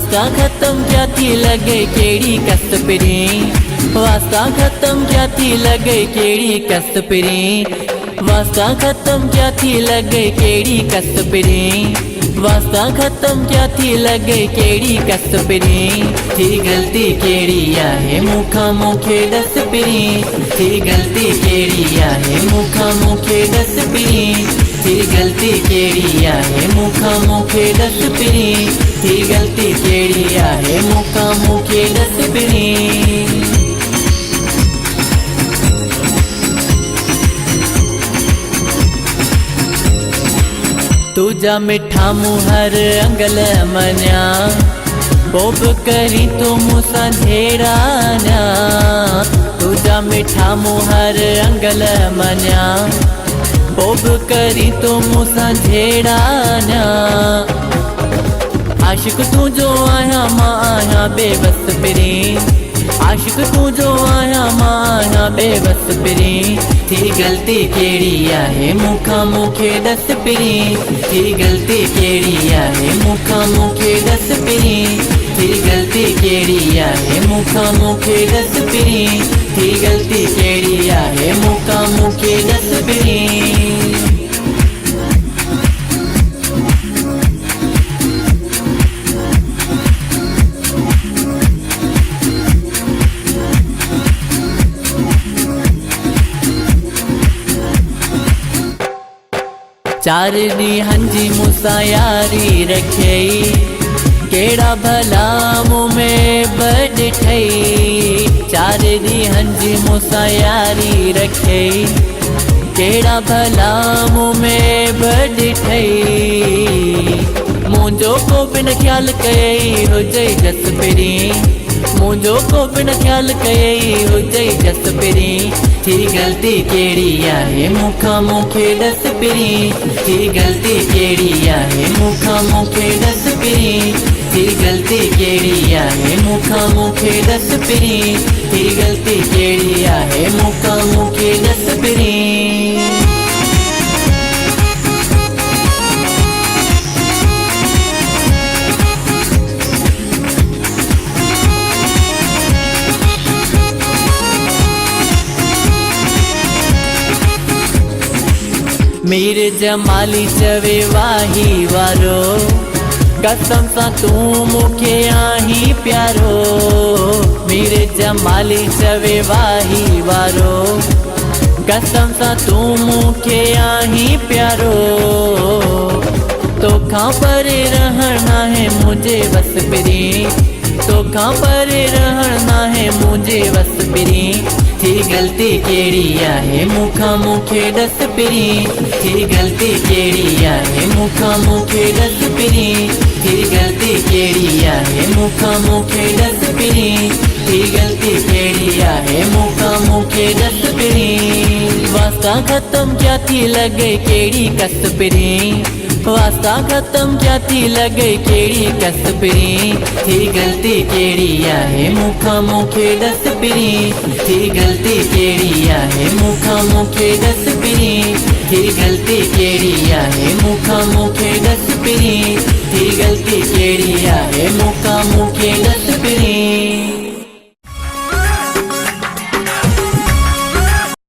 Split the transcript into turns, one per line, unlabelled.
वास्ता खत्म क्या थी लगे केड़ी कस्त पिरी, वास्ता खत्म क्या थी लगे केड़ी कस्त पिरी, वास्ता खत्म क्या थी लगे केड़ी कस्त पिरी, वास्ता खत्म क्या थी लगे केड़ी कस्त पिरी, थी गलती केड़ी आहे मुखा मुखे दस पिरी, थी गलती केड़ी आहे मुखा मुखे दस पिरी, थी गलती केड़ी आहे मुखा मुखे दस पिरी, थी गलती केड़ी आहे मुखा मुखे दस पिरी। तुझा मिठा मुहर अंगल मन्या, बोब करी तो मुसा धेरान्या, तुझा मिठा मुहर अंगल मन्या, बोब करी तो मुसा धेरान्या, आशिक तू जो आया मां आया बेबस पिरी, आशिक तू जो आया मां आया बेबस पिरी, थी गलती केड़ी आहे मुखा मुखे दस पिरी, थी गलती केड़ी आहे मुखा मुखे दस पिरी, थी गलती केड़ी आहे मुखा मुखे दस पिरी, थी गलती केड़ी आहे मुखा मुखे दस पिरी। चार दी हंजी मुसा यारी रखई, केड़ा भला मुँह में बड़ठई, चार दी हंजी मुसा यारी रखई, केड़ा भला मुँह में बड़ठई, मुझो को बिन ख्याल कई हो जई जस पिरी, मुझो को बिन ख्याल कई हो जई जस पिरी, थी गलती केड़ी आहे मुखा मुखे दस पिरी, थी गलती केड़ी आहे मुखा मुखे दस पिरी, थी गलती केड़ी आहे मुखा मुखे दस पिरी, थी गलती केड़ी आहे मुखा मुखे दस पिरी। मेरे जमाली चवे वाही वारो, कसम सा तू मुखे आही प्यारो, मेरे जमाली चवे वाही वारो, कसम सा तू मुखे आही प्यारो, तो खां परे रहना है मुझे बस पिरी, तो खां परे रहना है मुझे बस पिरी, थी गलती केड़ी आहे मुखा मुखे दस पिरी, थी गलती केड़ी आहे मुखा मुखे दस पिरी, थी गलती केड़ी आहे मुखा मुखे दस पिरी, थी गलती केड़ी आहे मुखा मुखे दस पिरी, वास्ता खत्म क्या थी लगे केड़ी कस पिरी, वास्ता खत्म क्या थी लगे केड़ी कस पिरी, थी गलती केड़ी आहे मुखा मुखे दस पिरी, थी गलती केड़ी आहे मुखा मुखे दस पिरी, थी गलती केड़ी आहे मुखा मुखे दस पिरी, थी गलती केड़ी आहे मुखा मुखे दस पिरी।